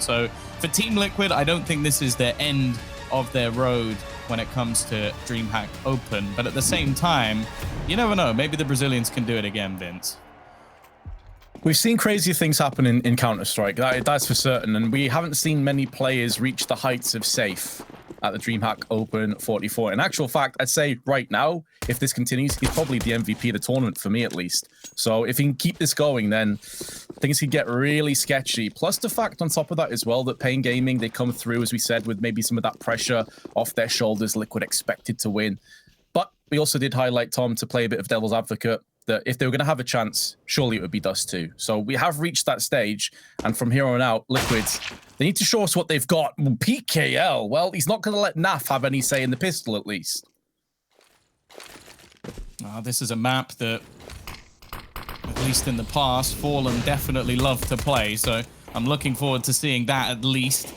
So for Team Liquid, I don't think this is the end of their road when it comes to DreamHack Open. But at the same time, you never know. Maybe the Brazilians can do it again, Vince. We've seen crazier things happen in Counter-Strike, that's for certain, and we haven't seen many players reach the heights of safe at the DreamHack Open 44. In actual fact, I'd say right now, if this continues, he's probably the MVP of the tournament, for me at least. So if he can keep this going, then things could get really sketchy. Plus the fact on top of that as well, that paiN Gaming, they come through, as we said, with maybe some of that pressure off their shoulders. Liquid expected to win. But we also did highlight, Tom, to play a bit of devil's advocate, that if they were going to have a chance, surely it would be Dust 2. So we have reached that stage, and from here on out, Liquid, they need to show us what they've got. PKL, well, he's not going to let Naf have any say in the pistol, at least. This is a map that, at least in the past, Fallen definitely loved to play, so I'm looking forward to seeing that at least.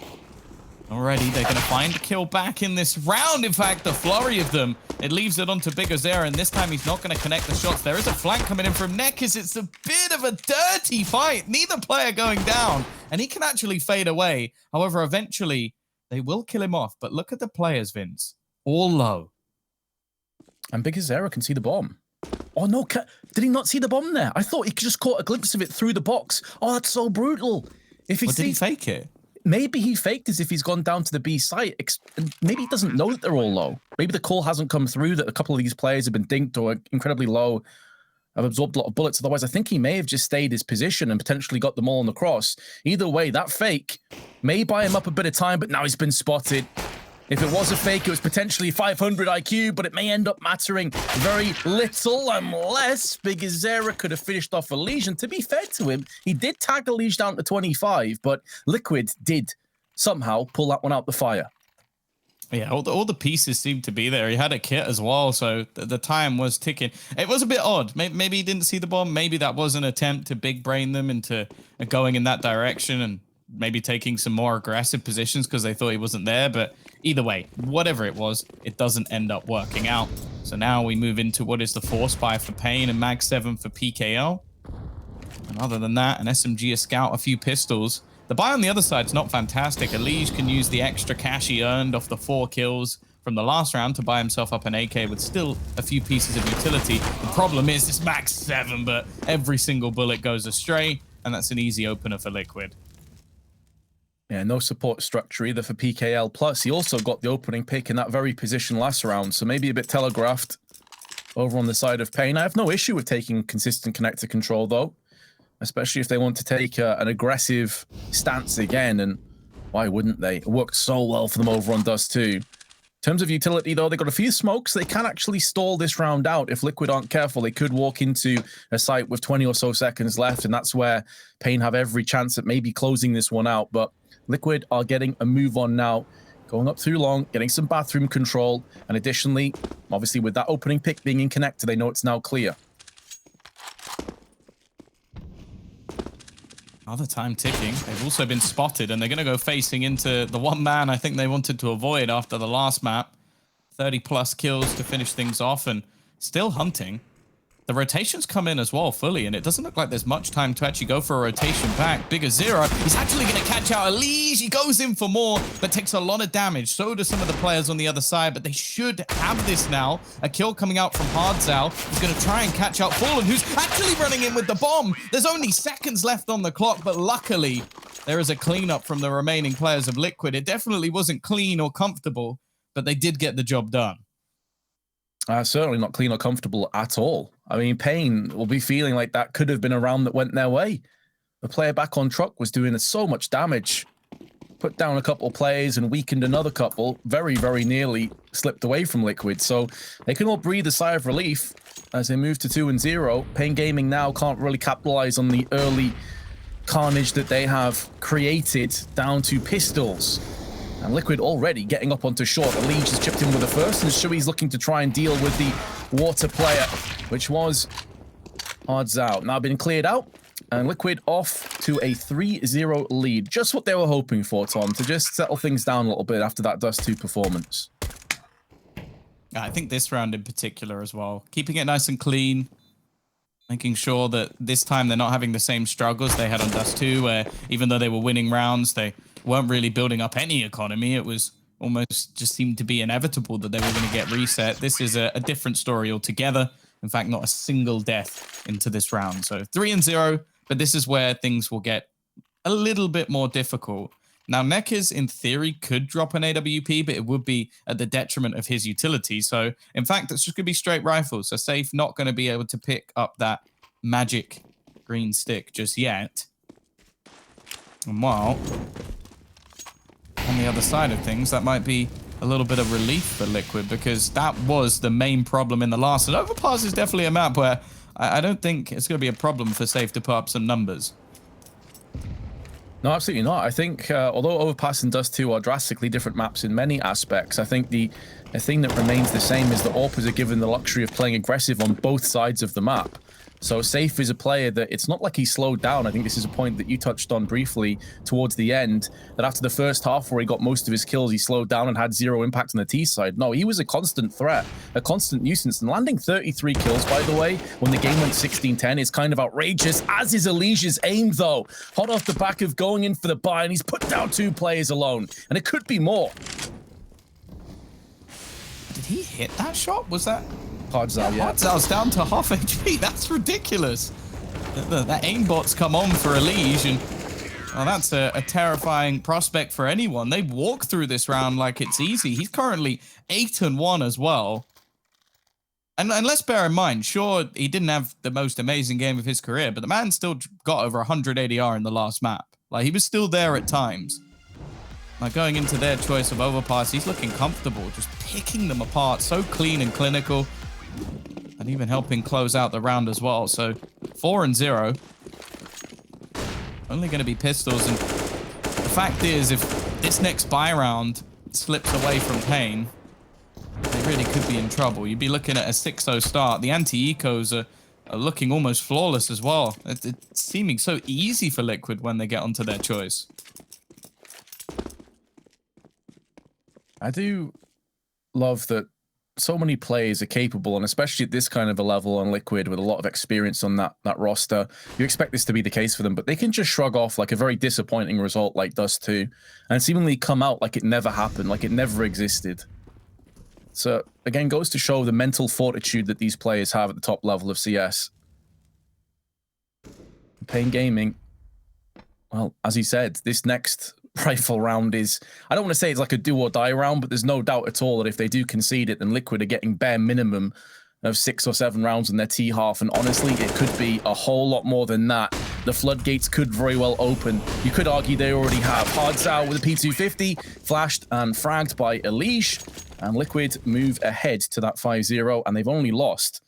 Already, they're going to find a kill back in this round. In fact, the flurry of them, it leaves it onto bigazera, and this time he's not going to connect the shots. There is a flank coming in from Nekis. It's a bit of a dirty fight. Neither player going down, and he can actually fade away. However, eventually, they will kill him off. But look at the players, Vince. All low. And bigazera can see the bomb. Oh, no. Did he not see the bomb there? I thought he just caught a glimpse of it through the box. Oh, that's so brutal. If he did he fake it? Maybe he faked as if he's gone down to the B site. Maybe he doesn't know that they're all low. Maybe the call hasn't come through that a couple of these players have been dinked or incredibly low, have absorbed a lot of bullets. Otherwise, I think he may have just stayed his position and potentially got them all on the cross. Either way, that fake may buy him up a bit of time, but now he's been spotted. If it was a fake, it was potentially 500 IQ, but it may end up mattering very little unless bigazera could have finished off Elige. And to be fair to him, he did tag Elige down to 25, but Liquid did somehow pull that one out the fire. Yeah, all the pieces seemed to be there. He had a kit as well, so the time was ticking. It was a bit odd. Maybe he didn't see the bomb. Maybe that was an attempt to big brain them into going in that direction and maybe taking some more aggressive positions because they thought he wasn't there. But either way, whatever it was, it doesn't end up working out. So now we move into what is the force buy for paiN and Mag 7 for PKL. And other than that, an SMG, a scout, a few pistols. The buy on the other side is not fantastic. Elige can use the extra cash he earned off the 4 kills from the last round to buy himself up an AK with still a few pieces of utility. The problem is it's Mag 7, but every single bullet goes astray, and that's an easy opener for Liquid. Yeah, no support structure either for PKL. Plus, he also got the opening pick in that very position last round, so maybe a bit telegraphed over on the side of paiN. I have no issue with taking consistent connector control, though, especially if they want to take an aggressive stance again, and why wouldn't they? It worked so well for them over on Dust 2. In terms of utility, though, they've got a few smokes. They can actually stall this round out. If Liquid aren't careful, they could walk into a site with 20 or so seconds left, and that's where paiN have every chance at maybe closing this one out. But Liquid are getting a move on now, going up through long, getting some bathroom control, and additionally, obviously with that opening pick being in connector, they know it's now clear. Other time ticking. They've also been spotted, and they're going to go facing into the one man I think they wanted to avoid after the last map. 30+ kills to finish things off, and still hunting. The rotations come in as well fully, and it doesn't look like there's much time to actually go for a rotation back. bigazera, he's actually going to catch out Elige. He goes in for more, but takes a lot of damage. So do some of the players on the other side, but they should have this now. A kill coming out from Hardzal. He's going to try and catch out Fallen, who's actually running in with the bomb. There's only seconds left on the clock, but luckily, there is a cleanup from the remaining players of Liquid. It definitely wasn't clean or comfortable, but they did get the job done. Certainly not clean or comfortable at all. I mean, paiN will be feeling like that could have been a round that went their way. The player back on truck was doing so much damage. Put down a couple of players and weakened another couple. Very, very nearly slipped away from Liquid. So they can all breathe a sigh of relief as they move to 2-0. paiN Gaming now can't really capitalize on the early carnage that they have created down to pistols. And Liquid already getting up onto short. Elige has chipped in with the first, and Shui's looking to try and deal with the water player, which was Hardzal. Now been cleared out, and Liquid off to a 3-0 lead. Just what they were hoping for, Tom, to just settle things down a little bit after that Dust 2 performance. I think this round in particular as well. Keeping it nice and clean. Making sure that this time they're not having the same struggles they had on Dust 2, where even though they were winning rounds, they weren't really building up any economy. It was almost just seemed to be inevitable that they were going to get reset. This is a different story altogether. In fact, not a single death into this round. So 3-0, but this is where things will get a little bit more difficult. Now, Nekkers, in theory, could drop an AWP, but it would be at the detriment of his utility. So, in fact, it's just going to be straight rifles. So, Safe not going to be able to pick up that magic green stick just yet. And while, on the other side of things, that might be a little bit of relief for Liquid, because that was the main problem in the last. And Overpass is definitely a map where I don't think it's going to be a problem for Safe to put up some numbers. No, absolutely not. I think, although Overpass and Dust 2 are drastically different maps in many aspects, I think the thing that remains the same is that AWPers are given the luxury of playing aggressive on both sides of the map. So Safe is a player that it's not like he slowed down. I think this is a point that you touched on briefly towards the end, that after the first half where he got most of his kills, he slowed down and had zero impact on the T side. No, he was a constant threat, a constant nuisance. And landing 33 kills, by the way, when the game went 16-10 is kind of outrageous, as is Elijah's aim, though. Hot off the back of going in for the buy, and he's put down 2 players alone. And it could be more. Did he hit that shot? Was that... Hardzal, yeah. Hardzal's down to half HP. That's ridiculous. That aimbot's come on for Elige, and well, that's a terrifying prospect for anyone. They walk through this round like it's easy. He's currently 8-1 as well. And let's bear in mind, sure, he didn't have the most amazing game of his career, but the man still got over 100 ADR in the last map. Like, he was still there at times. Like, going into their choice of Overpass, he's looking comfortable, just picking them apart, so clean and clinical. And even helping close out the round as well. So 4-0. Only going to be pistols. And the fact is, if this next buy round slips away from paiN, they really could be in trouble. You'd be looking at a 6-0 start. The anti-ecos are looking almost flawless as well. It's seeming so easy for Liquid when they get onto their choice. I do love that so many players are capable, and especially at this kind of a level on Liquid with a lot of experience on that roster, you expect this to be the case for them, but they can just shrug off like a very disappointing result like Dust 2 and seemingly come out like it never happened, like it never existed. So again, goes to show the mental fortitude that these players have at the top level of CS. paiN Gaming, well, as he said, this next rifle round is, I don't want to say it's like a do or die round, but there's no doubt at all that if they do concede it, then Liquid are getting bare minimum of 6 or 7 rounds in their T half. And honestly, it could be a whole lot more than that. The floodgates could very well open. You could argue they already have. Hardzal with a P250, flashed and fragged by Elige, and Liquid move ahead to that 5-0, and they've only lost,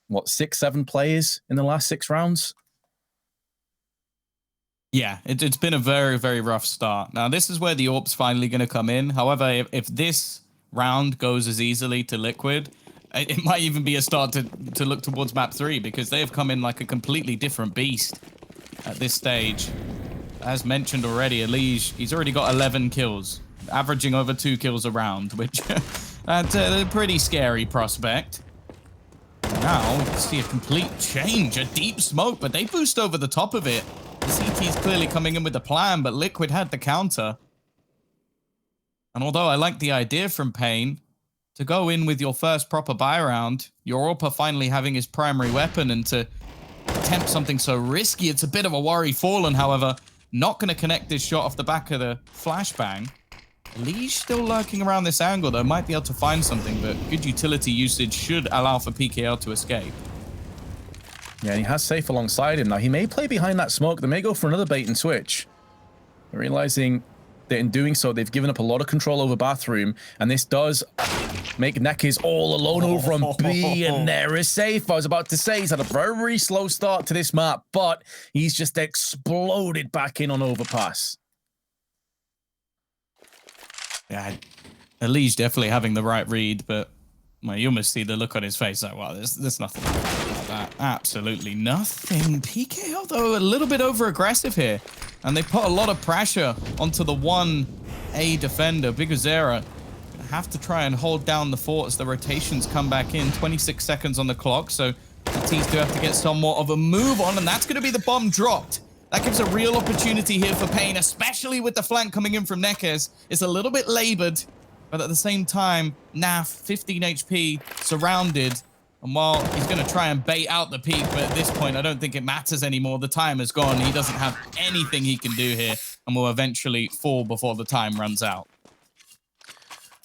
what, 6-7 players in the last 6 rounds? Yeah, it's been a very, very rough start. Now, this is where the AWP's finally going to come in. However, if this round goes as easily to Liquid, it might even be a start to look towards map 3, because they have come in like a completely different beast at this stage. As mentioned already, Elige, he's already got 11 kills, averaging over 2 kills a round, which that's a pretty scary prospect. Now, we can see a complete change, a deep smoke, but they boost over the top of it. The CT's clearly coming in with the plan, but Liquid had the counter. And although I like the idea from paiN to go in with your first proper buy round, your AWPer finally having his primary weapon, and to attempt something so risky, it's a bit of a worry. Fallen, however, not going to connect this shot off the back of the flashbang. Elige still lurking around this angle, though, might be able to find something, but good utility usage should allow for PKL to escape. Yeah, and he has Safe alongside him. Now, he may play behind that smoke. They may go for another bait and switch. Realizing that in doing so, they've given up a lot of control over Bathroom, and this does make Nekkers all alone over on B, and there is Safe. I was about to say, he's had a very, very slow start to this map, but he's just exploded back in on Overpass. Yeah, Elige definitely having the right read, but well, you almost see the look on his face like, wow, there's nothing like that. Absolutely nothing. PKL, though, a little bit over-aggressive here. And they put a lot of pressure onto the 1A defender. Biguzera have to try and hold down the fort as the rotations come back in. 26 seconds on the clock, so the T's do have to get somewhat of a move on, and that's going to be the bomb dropped That gives a real opportunity here for paiN, especially with the flank coming in from Nekes. It's a little bit labored, but at the same time, Naf, 15 HP, surrounded. And while he's going to try and bait out the peak, but at this point, I don't think it matters anymore. The time is gone. He doesn't have anything he can do here and will eventually fall before the time runs out.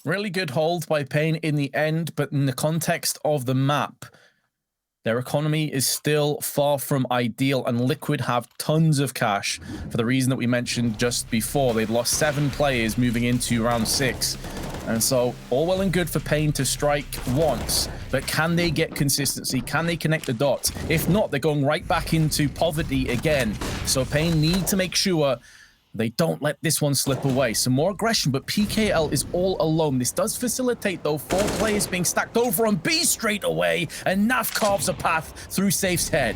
Really good hold by paiN in the end, but in the context of the map, their economy is still far from ideal, and Liquid have tons of cash for the reason that we mentioned just before. They've lost 7 players moving into round 6. And so, all well and good for paiN to strike once, but can they get consistency? Can they connect the dots? If not, they're going right back into poverty again. So paiN need to make sure they don't let this one slip away. Some more aggression, but PKL is all alone. This does facilitate, though, 4 players being stacked over on B straight away, and Naf carves a path through Safe's head.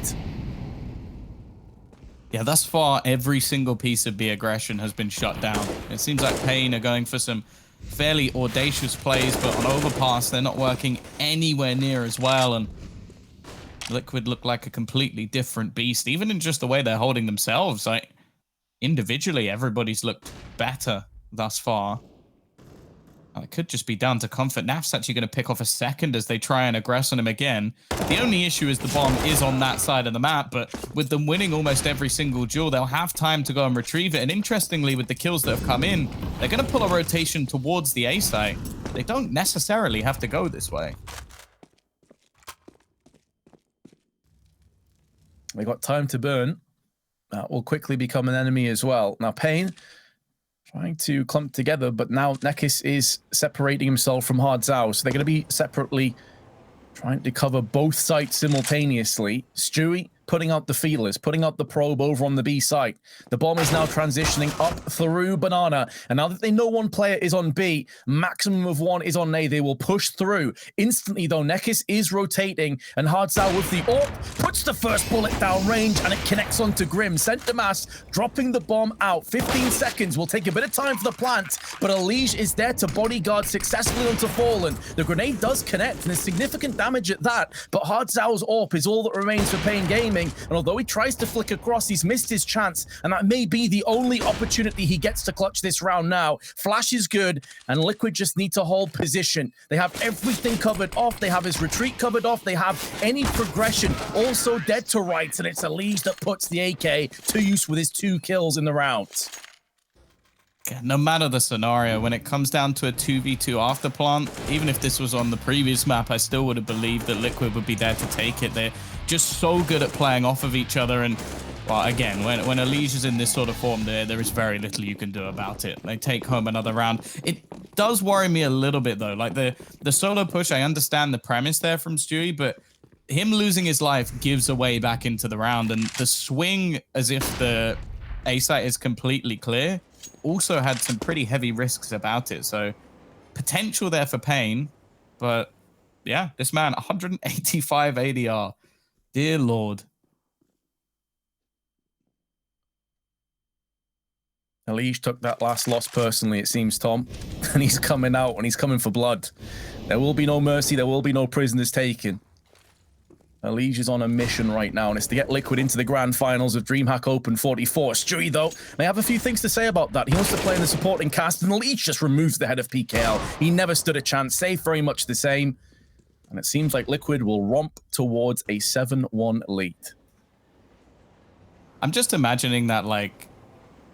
Yeah, thus far, every single piece of B aggression has been shut down. It seems like paiN are going for some fairly audacious plays, but on Overpass, they're not working anywhere near as well, and Liquid look like a completely different beast, even in just the way they're holding themselves. Like, individually, everybody's looked better thus far. It could just be down to comfort. Naf's actually going to pick off a second as they try and aggress on him again. The only issue is the bomb is on that side of the map, but with them winning almost every single duel, they'll have time to go and retrieve it. And interestingly, with the kills that have come in, they're going to pull a rotation towards the A site. They don't necessarily have to go this way. They got time to burn. That will quickly become an enemy as well. Now, paiN trying to clump together, but now Nekes is separating himself from Hardzao, so they're going to be separately trying to cover both sites simultaneously. Stewie putting out the feelers, putting out the probe over on the B site. The bomb is now transitioning up through Banana, and now that they know one player is on B, maximum of 1 is on A, they will push through. Instantly, though, Nekes is rotating, and Hardzao with the AWP puts the first bullet down range, and it connects onto Grim. Sent to Mass, dropping the bomb out. 15 seconds will take a bit of time for the plant, but Elige is there to bodyguard successfully onto Fallen. The grenade does connect, and there's significant damage at that, but Hardzao's AWP is all that remains for paiN Gaming. And although he tries to flick across, he's missed his chance, and that may be the only opportunity he gets to clutch this round now. Flash is good, and Liquid just need to hold position. They have everything covered off. They have his retreat covered off. They have any progression also dead to rights, and it's Elige that puts the AK to use with his 2 kills in the round. No matter the scenario, when it comes down to a 2v2 after plant, even if this was on the previous map, I still would have believed that Liquid would be there to take it. They're just so good at playing off of each other, and well, again, when Elige is in this sort of form, there is very little you can do about it. They take home another round. It does worry me a little bit, though. Like, the solo push, I understand the premise there from Stewie, but him losing his life gives away back into the round, and the swing as if the A site is completely clear also had some pretty heavy risks about it. So potential there for paiN, but yeah, this man, 185 ADR. Dear Lord. Elige took that last loss personally, it seems, Tom. And he's coming out, and he's coming for blood. There will be no mercy. There will be no prisoners taken. Elige is on a mission right now, and it's to get Liquid into the grand finals of DreamHack Open 44. Stewie, though, may have a few things to say about that. He wants to play in the supporting cast, and Elige just removes the head of PKL. He never stood a chance. Safe very much the same. And it seems like Liquid will romp towards a 7-1 lead. I'm just imagining that, like,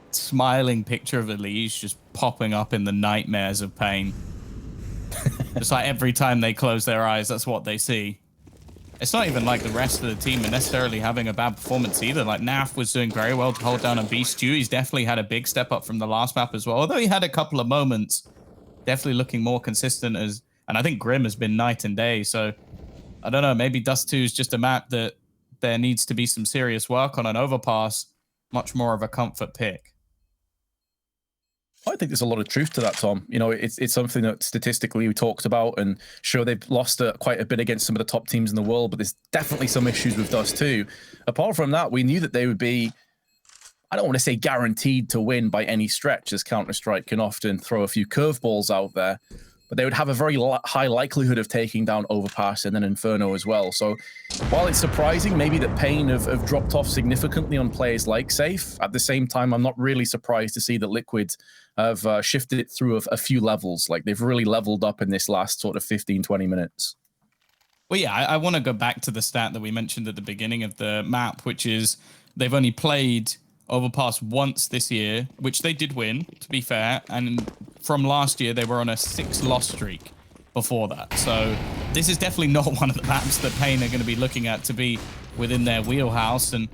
smiling picture of Elige just popping up in the nightmares of paiN. Just like every time they close their eyes, that's what they see. It's not even like the rest of the team are necessarily having a bad performance either. Like, Naf was doing very well to hold down on Beast. Stewie's definitely had a big step up from the last map as well. Although he had a couple of moments, definitely looking more consistent as, and I think Grim has been night and day. So I don't know, maybe Dust 2 is just a map that there needs to be some serious work on. An Overpass, much more of a comfort pick. I think there's a lot of truth to that, Tom. You know, it's something that statistically we talked about, and sure, they've lost quite a bit against some of the top teams in the world, but there's definitely some issues with Dust 2. Apart from that, we knew that they would be, I don't want to say guaranteed to win by any stretch, as Counter-Strike can often throw a few curveballs out there, but but they would have a very high likelihood of taking down Overpass and then Inferno as well. So while it's surprising maybe that paiN have dropped off significantly on players like Safe, at the same time, I'm not really surprised to see that Liquid have shifted it through a few levels. Like, they've really leveled up in this last sort of 15, 20 minutes. Well, yeah, I want to go back to the stat that we mentioned at the beginning of the map, which is they've only played Overpass once this year, which they did win, to be fair. And from last year, they were on a 6-loss streak before that. So this is definitely not one of the maps that paiN are going to be looking at to be within their wheelhouse. And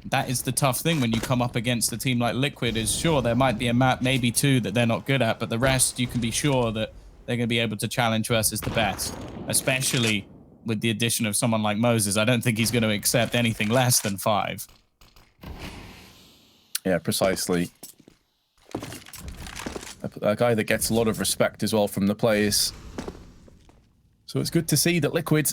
that is the tough thing when you come up against a team like Liquid. Is sure, there might be a map, maybe two, that they're not good at, but the rest, you can be sure that they're going to be able to challenge versus the best, especially with the addition of someone like Moses. I don't think he's going to accept anything less than 5. Yeah, precisely. A guy that gets a lot of respect as well from the players. So it's good to see that Liquid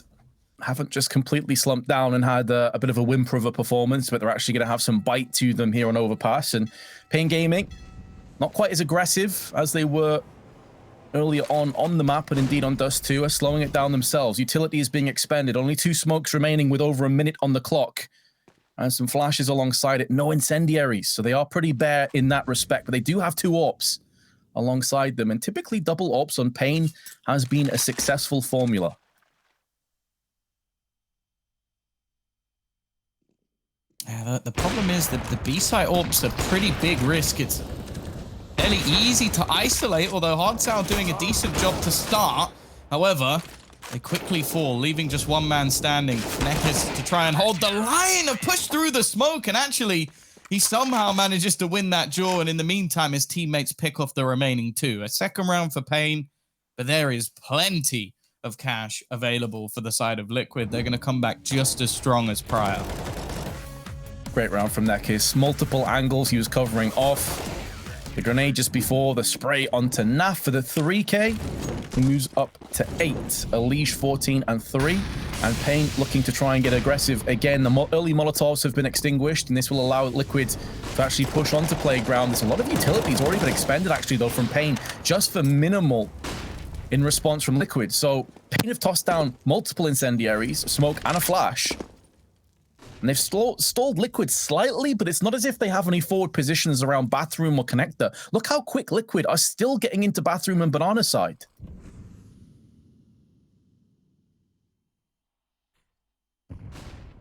haven't just completely slumped down and had a bit of a whimper of a performance, but they're actually going to have some bite to them here on Overpass. And paiN Gaming, not quite as aggressive as they were earlier on the map, and indeed on Dust 2, are slowing it down themselves. Utility is being expended. Only 2 smokes remaining with over a minute on the clock. And some flashes alongside it. No incendiaries. So they are pretty bare in that respect. But they do have 2 AWPs alongside them. And typically double AWPs on paiN has been a successful formula. Yeah, the problem is that the B-side AWPs are pretty big risk. It's fairly easy to isolate, although Hardsau doing a decent job to start. However, they quickly fall, leaving just one man standing. Neckers to try and hold the line, of push through the smoke, and actually, he somehow manages to win that draw, and in the meantime, his teammates pick off the remaining 2. A second round for paiN, but there is plenty of cash available for the side of Liquid. They're going to come back just as strong as prior. Great round from Neckers. Multiple angles he was covering off. The grenade just before the spray onto Naf for the 3K. He moves up to 8. Elige 14 and 3. And paiN looking to try and get aggressive again. The early Molotovs have been extinguished, and this will allow Liquid to actually push onto Playground. There's a lot of utilities already been expended, actually, though, from paiN, just for minimal in response from Liquid. So paiN have tossed down multiple incendiaries, a smoke, and a flash. And they've stalled Liquid slightly, but it's not as if they have any forward positions around Bathroom or Connector. Look how quick Liquid are still getting into Bathroom and Banana side.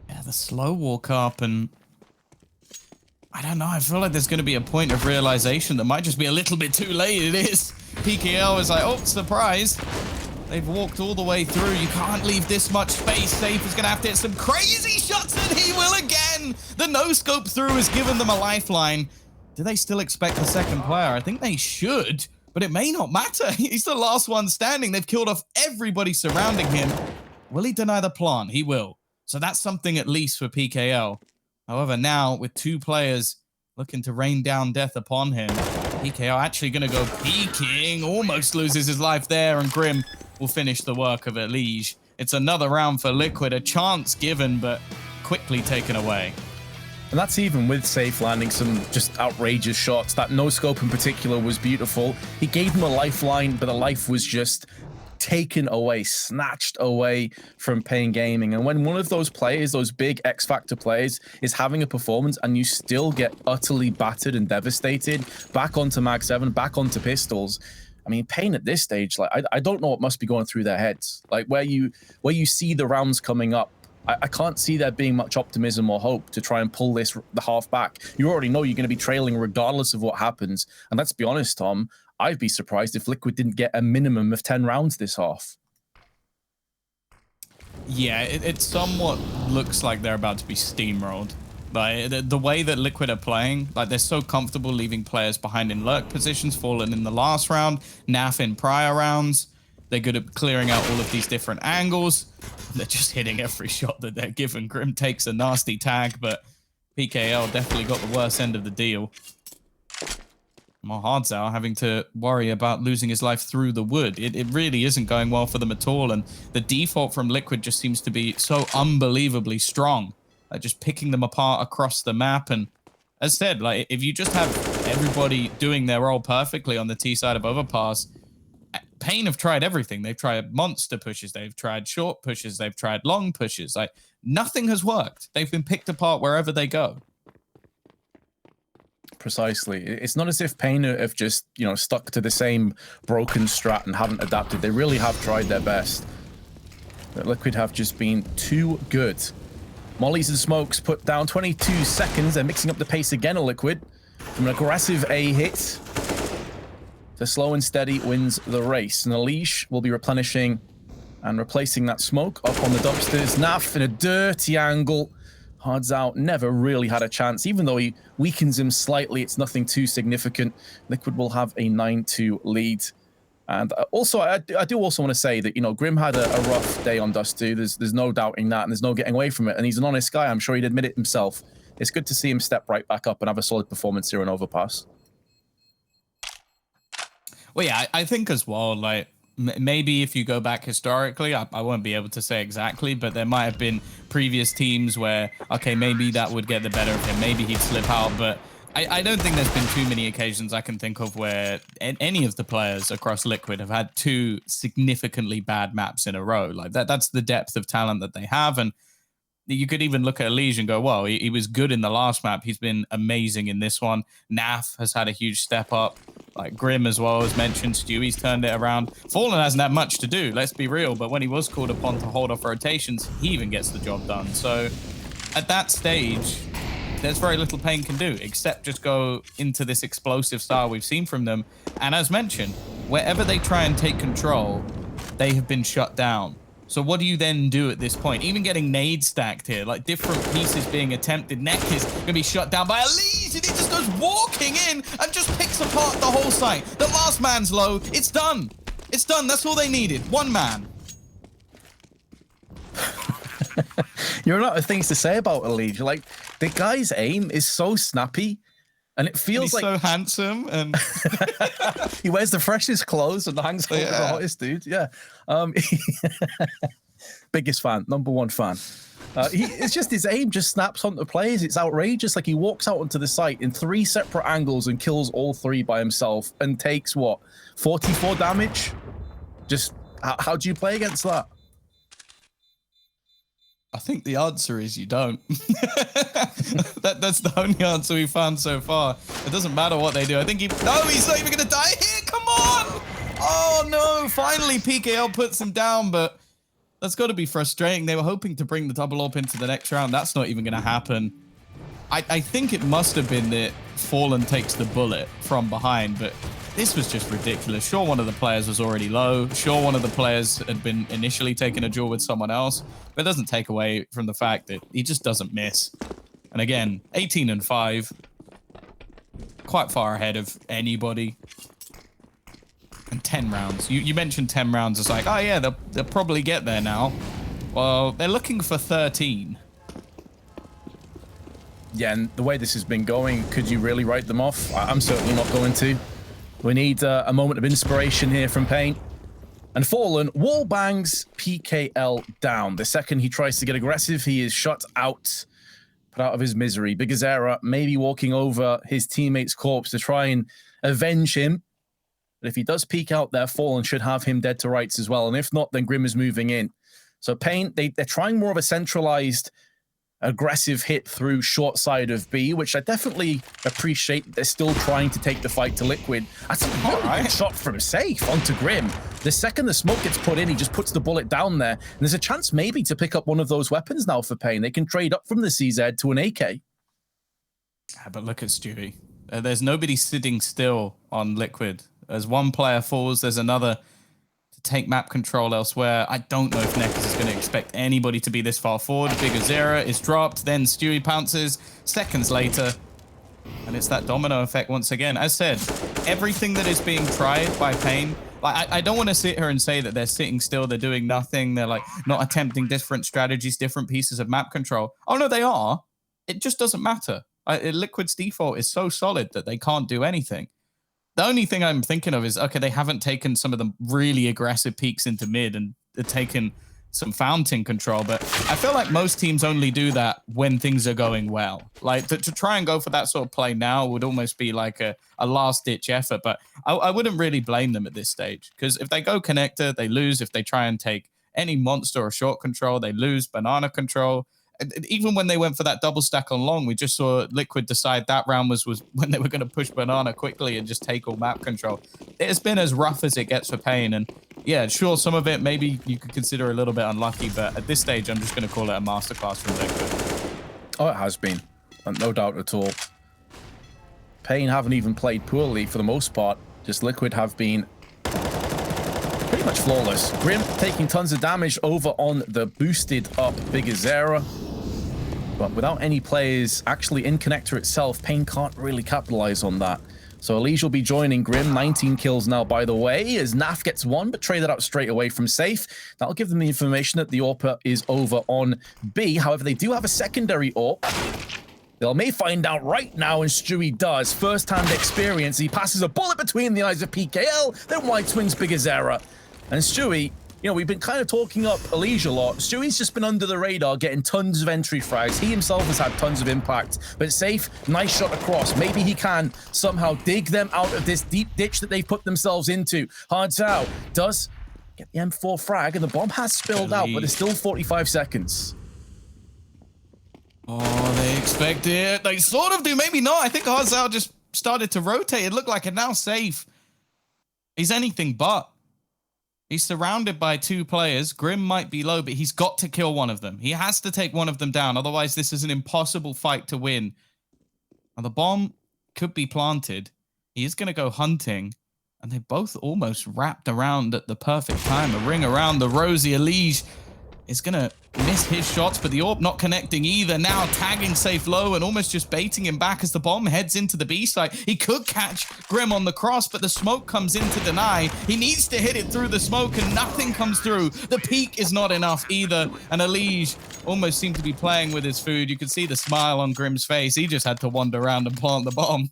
Yeah, the slow walk up, and I don't know, I feel like there's going to be a point of realization that might just be a little bit too late. It is. PKL is like, oh, surprise. They've walked all the way through. You can't leave this much space. Safe is going to have to hit some crazy shots, and he will again. The no-scope through has given them a lifeline. Do they still expect a second player? I think they should, but it may not matter. He's the last one standing. They've killed off everybody surrounding him. Will he deny the plant? He will. So that's something at least for PKL. However, now with 2 players looking to rain down death upon him, PKL actually going to go peeking. Almost loses his life there, and Grim will finish the work of Elige. It's another round for Liquid, a chance given, but quickly taken away. And that's even with Safe landing some just outrageous shots. That no-scope in particular was beautiful. He gave him a lifeline, but the life was just taken away, snatched away from paiN Gaming. And when one of those players, those big X-Factor players, is having a performance and you still get utterly battered and devastated, back onto Mag 7, back onto pistols, I mean, paiN at this stage, like I don't know what must be going through their heads. Like where you see the rounds coming up, I can't see there being much optimism or hope to try and pull the half back. You already know you're going to be trailing regardless of what happens. And let's be honest, Tom, I'd be surprised if Liquid didn't get a minimum of 10 rounds this half. Yeah, it somewhat looks like they're about to be steamrolled. Like, the way that Liquid are playing, like they're so comfortable leaving players behind in lurk positions, fallen in the last round, Naf in prior rounds. They're good at clearing out all of these different angles. They're just hitting every shot that they're given. Grim takes a nasty tag, but PKL definitely got the worst end of the deal. More Hardsau having to worry about losing his life through the wood. It really isn't going well for them at all, and the default from Liquid just seems to be so unbelievably strong. Just picking them apart across the map. And as said, like if you just have everybody doing their role perfectly on the T side of Overpass, paiN have tried everything. They've tried monster pushes. They've tried short pushes. They've tried long pushes. Like, nothing has worked. They've been picked apart wherever they go. Precisely. It's not as if paiN have just, you know, stuck to the same broken strat and haven't adapted. They really have tried their best. But Liquid have just been too good. Mollies and smokes put down 22 seconds. They're mixing up the pace again, a Liquid. From an aggressive A hit. The slow and steady wins the race. And the leash will be replenishing and replacing that smoke up on the dumpsters. Naf in a dirty angle. Hards out, never really had a chance. Even though he weakens him slightly, it's nothing too significant. Liquid will have a 9-2 lead. And also, I do also want to say that, you know, Grim had a rough day on Dust 2. There's no doubting that, and there's no getting away from it. And he's an honest guy. I'm sure he'd admit it himself. It's good to see him step right back up and have a solid performance here in Overpass. Well, yeah, I think as well, like, maybe if you go back historically, I won't be able to say exactly, but there might have been previous teams where, okay, maybe that would get the better of him. Maybe he'd slip out, but I don't think there's been too many occasions I can think of where any of the players across Liquid have had two significantly bad maps in a row. Like that's the depth of talent that they have. And you could even look at Elige and go, well, he was good in the last map. He's been amazing in this one. Naf has had a huge step up. Like Grim as well, as mentioned, Stewie's turned it around. Fallen hasn't had much to do, let's be real, but when he was called upon to hold off rotations, he even gets the job done. So at that stage, there's very little paiN can do, except just go into this explosive style we've seen from them. And as mentioned, wherever they try and take control, they have been shut down. So what do you then do at this point? Even getting nades stacked here, like different pieces being attempted. Neck is going to be shut down by Elige, and he just goes walking in and just picks apart the whole site. The last man's low. It's done. It's done. That's all they needed. One man. You're a lot of things to say about Elige. Like, the guy's aim is so snappy. And it feels and he's like so handsome, and he wears the freshest clothes and hangs out with the hottest dude. Yeah, biggest fan, #1 fan. It's just his aim just snaps onto players. It's outrageous. Like he walks out onto the site in 3 separate angles and kills all 3 by himself and takes what 44 damage. Just how do you play against that? I think the answer is you don't. That's the only answer we've found so far. It doesn't matter what they do. I think he's not even going to die here. Come on. Oh, no. Finally, PKL puts him down, but that's got to be frustrating. They were hoping to bring the double AWP into the next round. That's not even going to happen. I think it must have been that Fallen takes the bullet from behind, but this was just ridiculous. Sure, one of the players was already low. Sure, one of the players had been initially taking a duel with someone else, but it doesn't take away from the fact that he just doesn't miss. And again, 18-5, quite far ahead of anybody. And 10 rounds. You mentioned 10 rounds. It's like, oh yeah, they'll probably get there now. Well, they're looking for 13. Yeah, and the way this has been going, could you really write them off? I'm certainly not going to. We need a moment of inspiration here from paiN. And Fallen wall bangs PKL down. The second he tries to get aggressive, he is shut out, put out of his misery. Bigazera maybe walking over his teammate's corpse to try and avenge him. But if he does peek out there, Fallen should have him dead to rights as well. And if not, then Grim is moving in. So paiN, they're trying more of a centralized aggressive hit through short side of B, which I definitely appreciate. They're still trying to take the fight to Liquid. That's a really good shot from safe onto Grim. The second the smoke gets put in, he just puts the bullet down there. And there's a chance maybe to pick up one of those weapons now for paiN. They can trade up from the CZ to an AK. Yeah, but look at Stewie. There's nobody sitting still on Liquid. As one player falls, there's another to take map control elsewhere. I don't know if Neckers is going to expect anybody to be this far forward. Bigazera is dropped, then Stewie pounces seconds later. And it's that domino effect once again. As said, everything that is being tried by paiN, like I don't want to sit here and say that they're sitting still, they're doing nothing, they're like not attempting different strategies, different pieces of map control. Oh no, they are. It just doesn't matter. Liquid's default is so solid that they can't do anything. The only thing I'm thinking of is, okay, they haven't taken some of the really aggressive peaks into mid and they've taken some fountain control, but I feel like most teams only do that when things are going well. Like to try and go for that sort of play now would almost be like a last-ditch effort, but I wouldn't really blame them at this stage, because if they go connector, they lose. If they try and take any monster or short control, they lose banana control. Even when they went for that double stack on long, we just saw Liquid decide that round was when they were going to push banana quickly and just take all map control. It's been as rough as it gets for paiN, and yeah, sure, some of it maybe you could consider a little bit unlucky, but at this stage, I'm just going to call it a masterclass from Liquid. Oh, it has been, no doubt at all. paiN haven't even played poorly for the most part. Just Liquid have been pretty much flawless. Grim taking tons of damage over on the boosted up Bigazera. But without any players actually in connector itself, paiN can't really capitalize on that. So Elige will be joining Grim. 19 kills now, by the way, as Naf gets one, but traded out straight away from safe. That'll give them the information that the AWP is over on B. However, they do have a secondary AWP. They may find out right now, and Stewie does. First-hand experience. He passes a bullet between the eyes of PKL, then wide swings Bigazera. And Stewie, you know, we've been kind of talking up Elige a lot. Stewie's just been under the radar, getting tons of entry frags. He himself has had tons of impact. But safe, nice shot across. Maybe he can somehow dig them out of this deep ditch that they've put themselves into. Hardzow does get the M4 frag, and the bomb has spilled out, but it's still 45 seconds. Oh, they expect it. They sort of do, maybe not. I think Hardzow just started to rotate. It looked like it now safe. He's anything but. He's surrounded by two players. Grim might be low, but he's got to kill one of them. He has to take one of them down. Otherwise, this is an impossible fight to win. Now, the bomb could be planted. He is going to go hunting. And they both almost wrapped around at the perfect time. A ring around the rosy. Elige is going to miss his shots, but the AWP not connecting either. Now tagging safe low and almost just baiting him back as the bomb heads into the B site. He could catch Grim on the cross, but the smoke comes in to deny. He needs to hit it through the smoke and nothing comes through. The peak is not enough either. And Elige almost seemed to be playing with his food. You could see the smile on Grim's face. He just had to wander around and plant the bomb.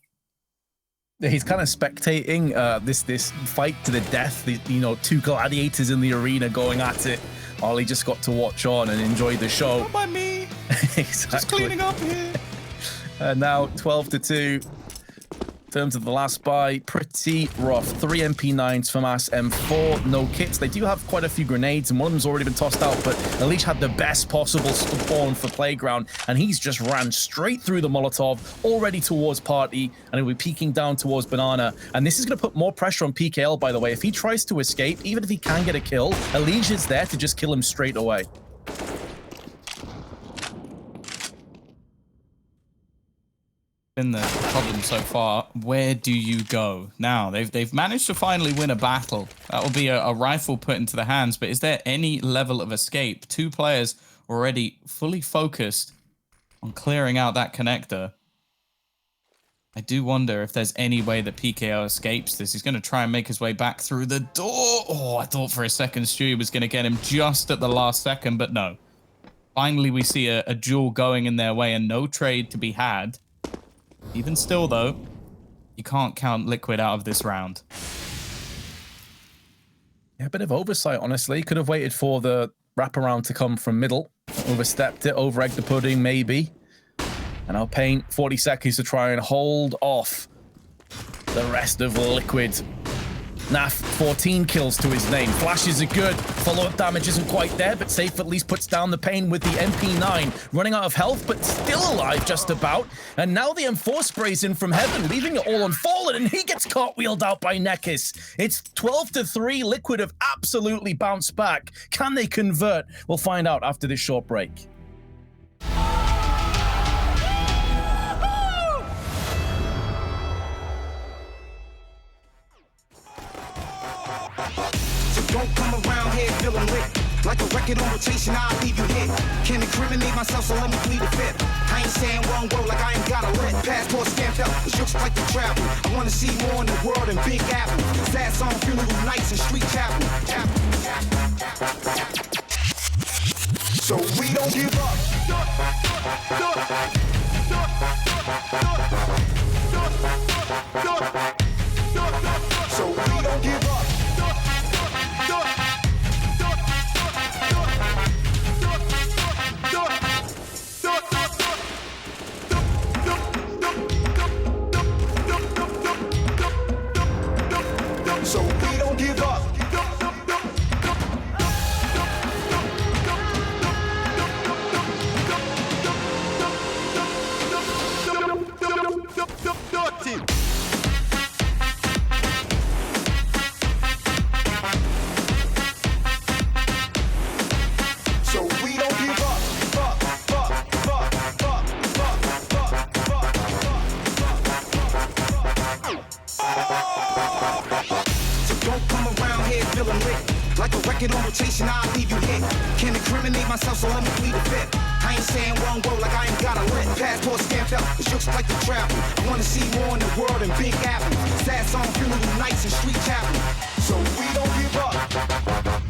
He's kind of spectating this fight to the death. You know, two gladiators in the arena going at it. Ollie just got to watch on and enjoy the show. Not by me. Exactly. Just cleaning up here. And now 12-2. In terms of the last buy, pretty rough. 3 MP9s from us, M4, no kits. They do have quite a few grenades, and one of them's already been tossed out, but Elige had the best possible spawn for Playground, and he's just ran straight through the Molotov, already towards Party, and he'll be peeking down towards Banana. And this is going to put more pressure on PKL, by the way. If he tries to escape, even if he can get a kill, Elige is there to just kill him straight away. Been the problem so far. Where do you go now? They've managed to finally win a battle. That will be a rifle put into the hands, but is there any level of escape? Two players already fully focused on clearing out that connector. I do wonder if there's any way that PKO escapes this. He's going to try and make his way back through the door. Oh, I thought for a second Stewie was going to get him just at the last second, but no. Finally, we see a duel going in their way and no trade to be had. Even still, though, you can't count Liquid out of this round. Yeah, a bit of oversight, honestly. Could have waited for the wraparound to come from middle. Overstepped it, over-egged the pudding, maybe. And now paiN 40 seconds to try and hold off the rest of Liquid. Naf, 14 kills to his name. Flashes are good. Follow-up damage isn't quite there, but Safe at least puts down the paiN with the MP9. Running out of health, but still alive just about. And now the M4 sprays in from heaven, leaving it all unfallen, and he gets cartwheeled out by Nekis. It's 12-3. Liquid have absolutely bounced back. Can they convert? We'll find out after this short break. Don't come around here feeling lit. Like a record on rotation, I'll leave you hit. Can't incriminate myself, so let me plead the fifth. I ain't saying one word like I ain't got a lit. Passport stamped out, it looks like the travel. I wanna see more in the world than Big Apple. Sad song, funeral nights and street chapel. So we don't give up. So we don't give up. So we don't give up. So we don't give up. So don't come around here feeling lit. Like a record on rotation, I'll leave you hit. Can't incriminate myself, so let me plead the fifth. I ain't saying one word like I ain't got a lit. Passport stamped up, it looks like the travel. I wanna see more in the world than Big Apple. Sad song, funeral nights and street chapel. So we don't give up.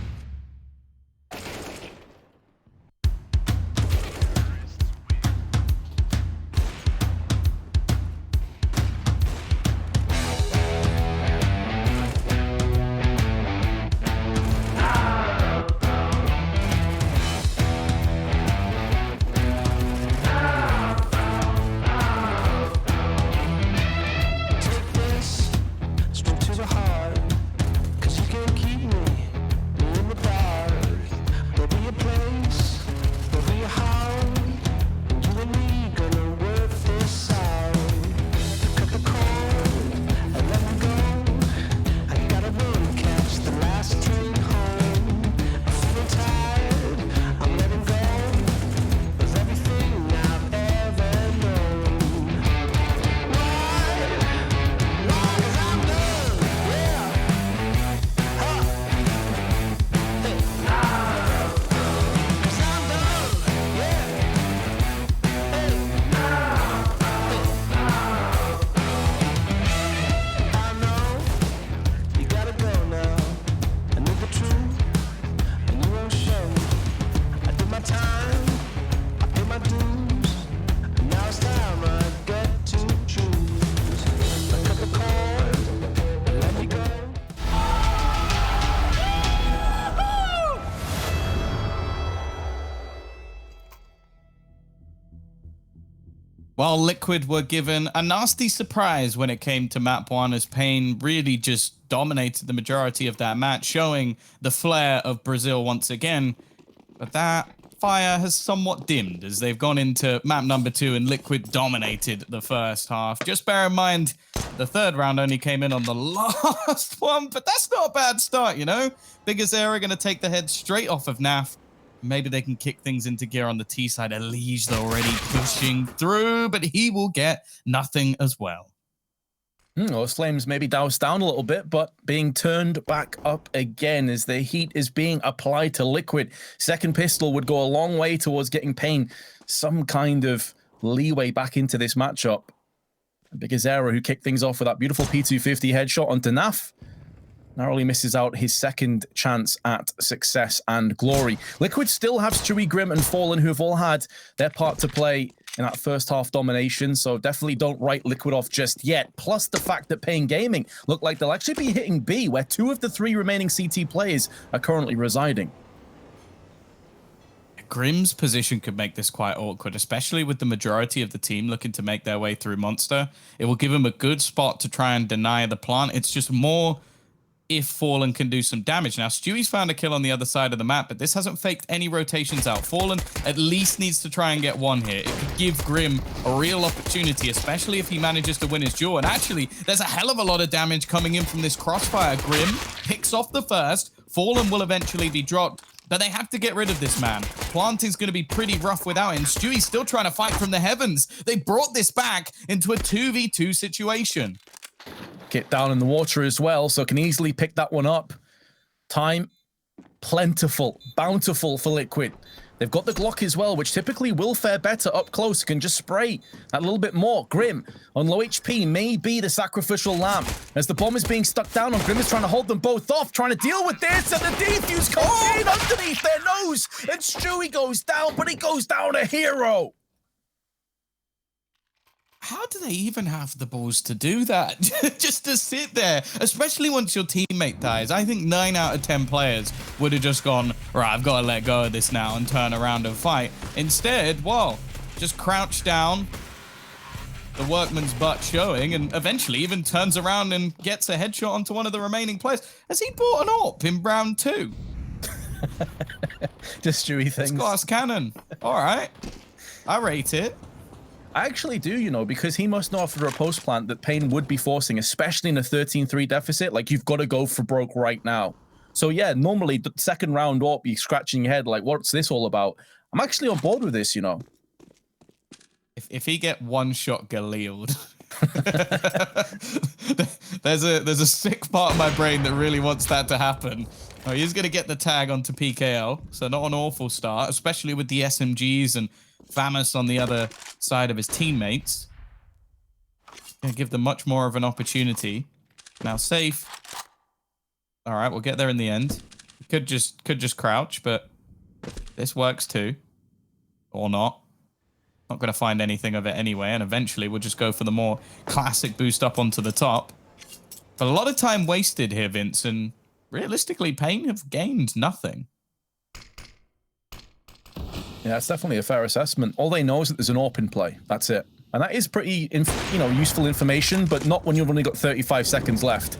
While Liquid were given a nasty surprise when it came to map 1, as paiN really just dominated the majority of that match, showing the flair of Brazil once again. But that fire has somewhat dimmed as they've gone into map number 2 and Liquid dominated the first half. Just bear in mind, the third round only came in on the last one, but that's not a bad start, you know? Bigazera going to take the head straight off of NAF. Maybe they can kick things into gear on the T side. Elige already pushing through, but he will get nothing as well. Those flames maybe doused down a little bit, but being turned back up again as the heat is being applied to Liquid. Second pistol would go a long way towards getting paiN some kind of leeway back into this matchup. Bigazera, who kicked things off with that beautiful P250 headshot onto NAF, narrowly misses out his second chance at success and glory. Liquid still have Stewie, Grim, and Fallen, who have all had their part to play in that first half domination, so definitely don't write Liquid off just yet. Plus the fact that paiN Gaming look like they'll actually be hitting B, where 2 of the 3 remaining CT players are currently residing. Grim's position could make this quite awkward, especially with the majority of the team looking to make their way through Monster. It will give him a good spot to try and deny the plant. It's just more if Fallen can do some damage. Now, Stewie's found a kill on the other side of the map, but this hasn't faked any rotations out. Fallen at least needs to try and get one here. It could give Grim a real opportunity, especially if he manages to win his duel. And actually, there's a hell of a lot of damage coming in from this crossfire. Grim picks off the first. Fallen will eventually be dropped, but they have to get rid of this man. Planting's going to be pretty rough without him. Stewie's still trying to fight from the heavens. They brought this back into a 2v2 situation. Get down in the water as well, so can easily pick that one up. Time plentiful, bountiful for Liquid. They've got the Glock as well, which typically will fare better up close. Can just spray that little bit more. Grim on low HP may be the sacrificial lamb as the bomb is being stuck down on Grim. Is trying to hold them both off, trying to deal with this, and the defuse comes in underneath their nose, and Stewie goes down, but he goes down a hero. How do they even have the balls to do that? Just to sit there, especially once your teammate dies. I think 9 out of 10 players would have just gone, right, I've got to let go of this now and turn around and fight. Instead, well, just crouch down, the workman's butt showing, and eventually even turns around and gets a headshot onto one of the remaining players. Has he bought an AWP in round 2? Just Stewie things. Glass cannon. All right. I rate it. I actually do, you know, because he must know after a post plant that paiN would be forcing, especially in a 13-3 deficit. Like, you've got to go for broke right now. So yeah, normally the second round AWP, you're scratching your head like, what's this all about? I'm actually on board with this, you know. If he get one shot Galealed, there's a sick part of my brain that really wants that to happen. Oh, he's going to get the tag onto PKL, so not an awful start, especially with the SMGs and Famous on the other side of his teammates. Going to give them much more of an opportunity. Now safe. All right, we'll get there in the end. Could just crouch, but this works too, or not. Not going to find anything of it anyway, and eventually we'll just go for the more classic boost up onto the top. But a lot of time wasted here, Vince, and realistically, paiN have gained nothing. Yeah, that's definitely a fair assessment. All they know is that there's an AWP in play. That's it. And that is pretty, useful information, but not when you've only got 35 seconds left.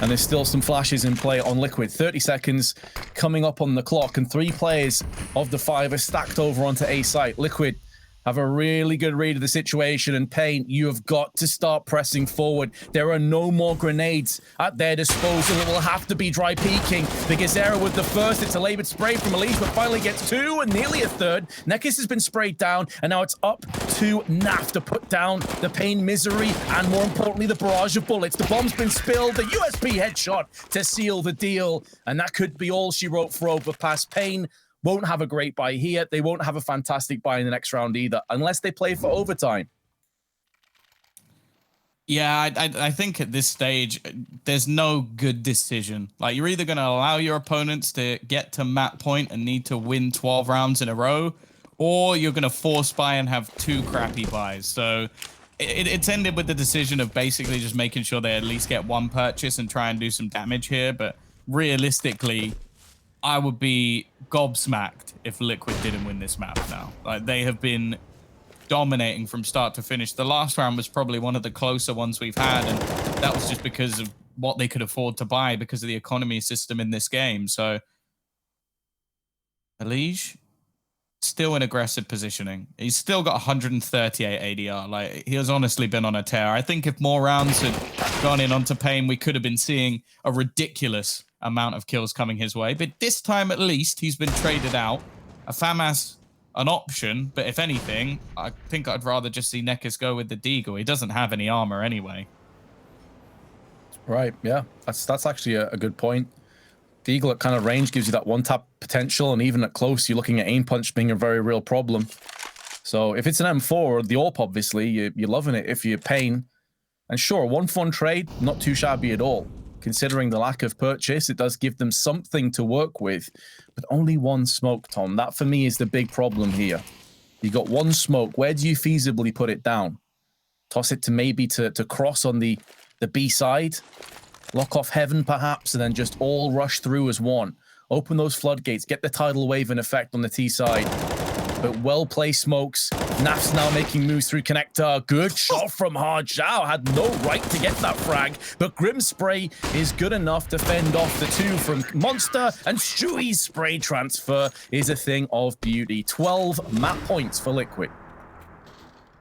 And there's still some flashes in play on Liquid. 30 seconds coming up on the clock, and 3 players of the 5 are stacked over onto A site. Liquid have a really good read of the situation, and paiN, you have got to start pressing forward. There are no more grenades at their disposal. It will have to be dry peeking. The Gazera with the first. It's a labored spray from Elise, but finally gets 2 and nearly a third. Nekis has been sprayed down, and now it's up to Naf to put down the paiN misery, and more importantly, the barrage of bullets. The bomb's been spilled. The USP headshot to seal the deal, and that could be all she wrote for Overpass. paiN won't have a great buy here. They won't have a fantastic buy in the next round either, unless they play for overtime. Yeah, I think at this stage, there's no good decision. Like, you're either going to allow your opponents to get to map point and need to win 12 rounds in a row, or you're going to force buy and have 2 crappy buys. So it's ended with the decision of basically just making sure they at least get 1 purchase and try and do some damage here. But realistically, I would be gobsmacked if Liquid didn't win this map now. Like, they have been dominating from start to finish. The last round was probably one of the closer ones we've had, and that was just because of what they could afford to buy because of the economy system in this game. So, Elige, still in aggressive positioning. He's still got 138 ADR. Like, he has honestly been on a tear. I think if more rounds had gone in onto paiN, we could have been seeing a ridiculous amount of kills coming his way. But this time, at least, he's been traded out. A FAMAS, an option, but if anything, I think I'd rather just see Nekis go with the Deagle. He doesn't have any armor anyway. Right, yeah. That's actually a good point. Deagle at kind of range gives you that one-tap potential, and even at close, you're looking at aim punch being a very real problem. So if it's an M4, the AWP, obviously, you're loving it if you're paiN. And sure, 1 fun trade, not too shabby at all. Considering the lack of purchase, it does give them something to work with, but only 1 smoke, Tom. That, for me, is the big problem here. You got 1 smoke. Where do you feasibly put it down? Toss it to maybe to cross on the B side, lock off heaven, perhaps, and then just all rush through as 1. Open those floodgates, get the tidal wave in effect on the T side. But well-placed smokes. Naf's now making moves through connector. Good shot from Hard Zhao. Had no right to get that frag, but Grim Spray is good enough to fend off the 2 from Monster, and Stewie's spray transfer is a thing of beauty. 12 map points for Liquid.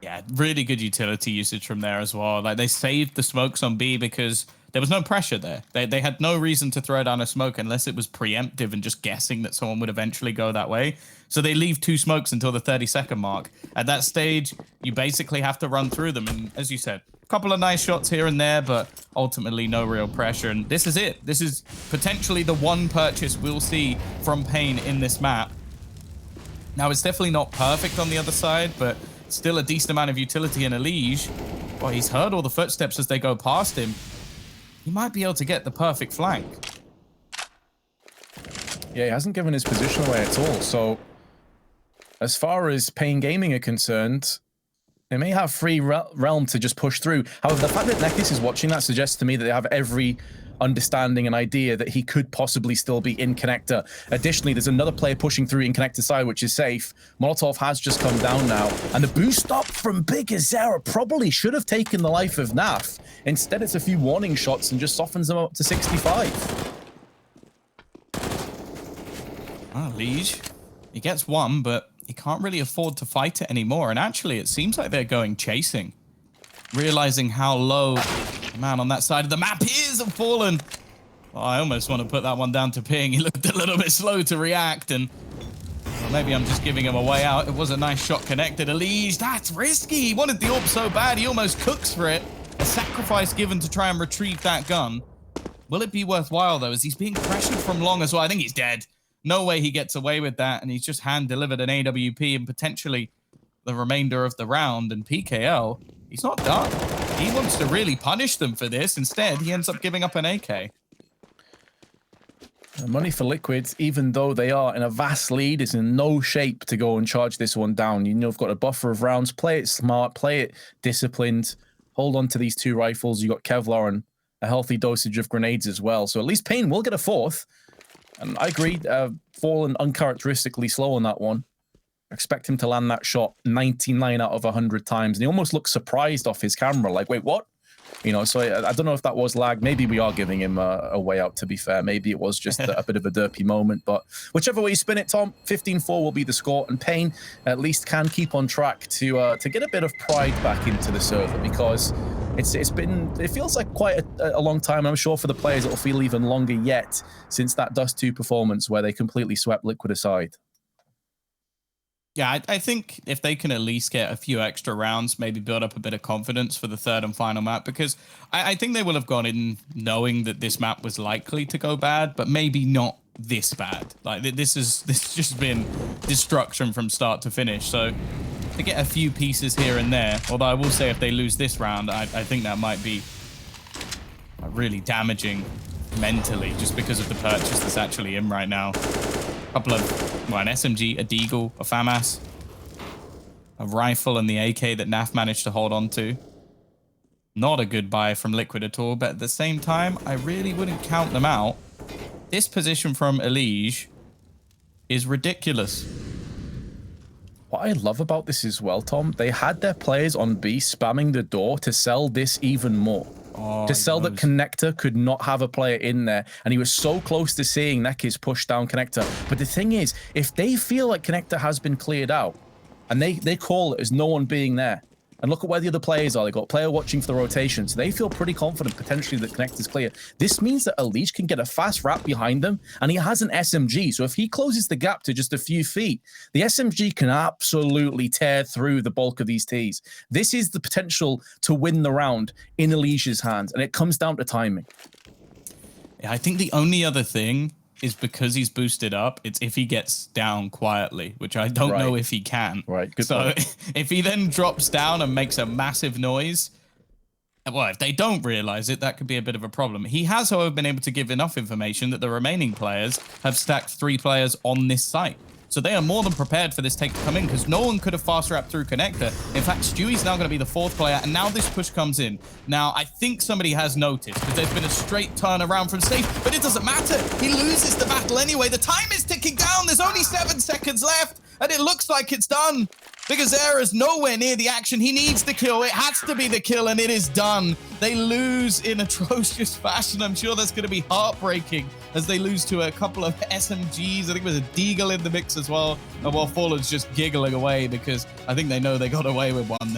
Yeah, really good utility usage from there as well. Like, they saved the smokes on B because there was no pressure there. They had no reason to throw down a smoke unless it was preemptive and just guessing that someone would eventually go that way. So they leave 2 smokes until the 30-second mark. At that stage, you basically have to run through them. And as you said, a couple of nice shots here and there, but ultimately no real pressure. And this is it. This is potentially the 1 purchase we'll see from paiN in this map. Now, it's definitely not perfect on the other side, but still a decent amount of utility in Elige. Well, he's heard all the footsteps as they go past him. He might be able to get the perfect flank. Yeah, he hasn't given his position away at all. So, as far as paiN Gaming are concerned, they may have free realm to just push through. However, the fact that Nekis is watching that suggests to me that they have every understanding an idea that he could possibly still be in connector. Additionally, there's another player pushing through in connector side, which is safe. Molotov has just come down now, and the boost up from Big Azera probably should have taken the life of Naf. Instead, it's a few warning shots and just softens them up to 65. Liege, he gets one, but he can't really afford to fight it anymore. And actually, it seems like they're going chasing, realizing how low the man on that side of the map is and fallen. Well, I almost want to put that one down to paiN. He looked a little bit slow to react, and well, maybe I'm just giving him a way out. It was a nice shot connected. Liege, that's risky. He wanted the AWP so bad, he almost cooks for it. A sacrifice given to try and retrieve that gun. Will it be worthwhile, though, as he's being pressured from long as well? I think he's dead. No way he gets away with that, and he's just hand-delivered an AWP and potentially the remainder of the round. And PKL, he's not done. He wants to really punish them for this. Instead, he ends up giving up an AK. Money for Liquid, even though they are in a vast lead, is in no shape to go and charge this one down. You know, you've got a buffer of rounds. Play it smart, play it disciplined. Hold on to these two rifles. You got Kevlar and a healthy dosage of grenades as well. So at least paiN will get a fourth. And I agree, fallen uncharacteristically slow on that one. I expect him to land that shot 99 out of 100 times. And he almost looks surprised off his camera, like, wait, what? You know, so I don't know if that was lag. Maybe we are giving him a way out, to be fair. Maybe it was just a bit of a derpy moment. But whichever way you spin it, Tom, 15-4 will be the score. And paiN at least can keep on track to get a bit of pride back into the server, because it feels like quite a long time. I'm sure for the players it'll feel even longer yet since that Dust 2 performance where they completely swept Liquid aside. Yeah, I think if they can at least get a few extra rounds, maybe build up a bit of confidence for the third and final map, because I think they will have gone in knowing that this map was likely to go bad, but maybe not this bad. Like this has just been destruction from start to finish. So to get a few pieces here and there, although I will say if they lose this round, I think that might be really damaging mentally, just because of the purchase that's actually in right now. A couple of, well, an SMG, a Deagle, a FAMAS, a rifle, and the AK that Naf managed to hold on to. Not a good buy from Liquid at all, but at the same time, I really wouldn't count them out. This position from Liege is ridiculous. What I love about this as well, Tom, they had their players on B spamming the door to sell this even more. To sell that connector could not have a player in there, and he was so close to seeing Nekis push down connector. But the thing is, if they feel like connector has been cleared out, and they call it as no one being there, and look at where the other players are, they got a player watching for the rotation, so they feel pretty confident potentially that connector's clear. This means that Liege can get a fast wrap behind them, and he has an SMG, so if he closes the gap to just a few feet, the SMG can absolutely tear through the bulk of these Ts. This is the potential to win the round in Liege's hands, and it comes down to timing. Yeah, I think the only other thing is because he's boosted up, it's if he gets down quietly, which I don't know if he can. Right, good so point. If he then drops down and makes a massive noise, well, if they don't realize it, that could be a bit of a problem. He has, however, been able to give enough information that the remaining players have stacked 3 players on this site. So they are more than prepared for this take to come in, because no one could have fast wrapped through connector. In fact, Stewie's now going to be the 4th player, and now this push comes in. Now, I think somebody has noticed, because there's been a straight turn around from safe, but it doesn't matter. He loses the battle anyway. The time is ticking down. There's only 7 seconds left, and it looks like it's done. Because Zera's nowhere near the action. He needs the kill. It has to be the kill, and it is done. They lose in atrocious fashion. I'm sure that's going to be heartbreaking as they lose to a couple of SMGs. I think there's a Deagle in the mix as well. And while Fallen's just giggling away because I think they know they got away with one there.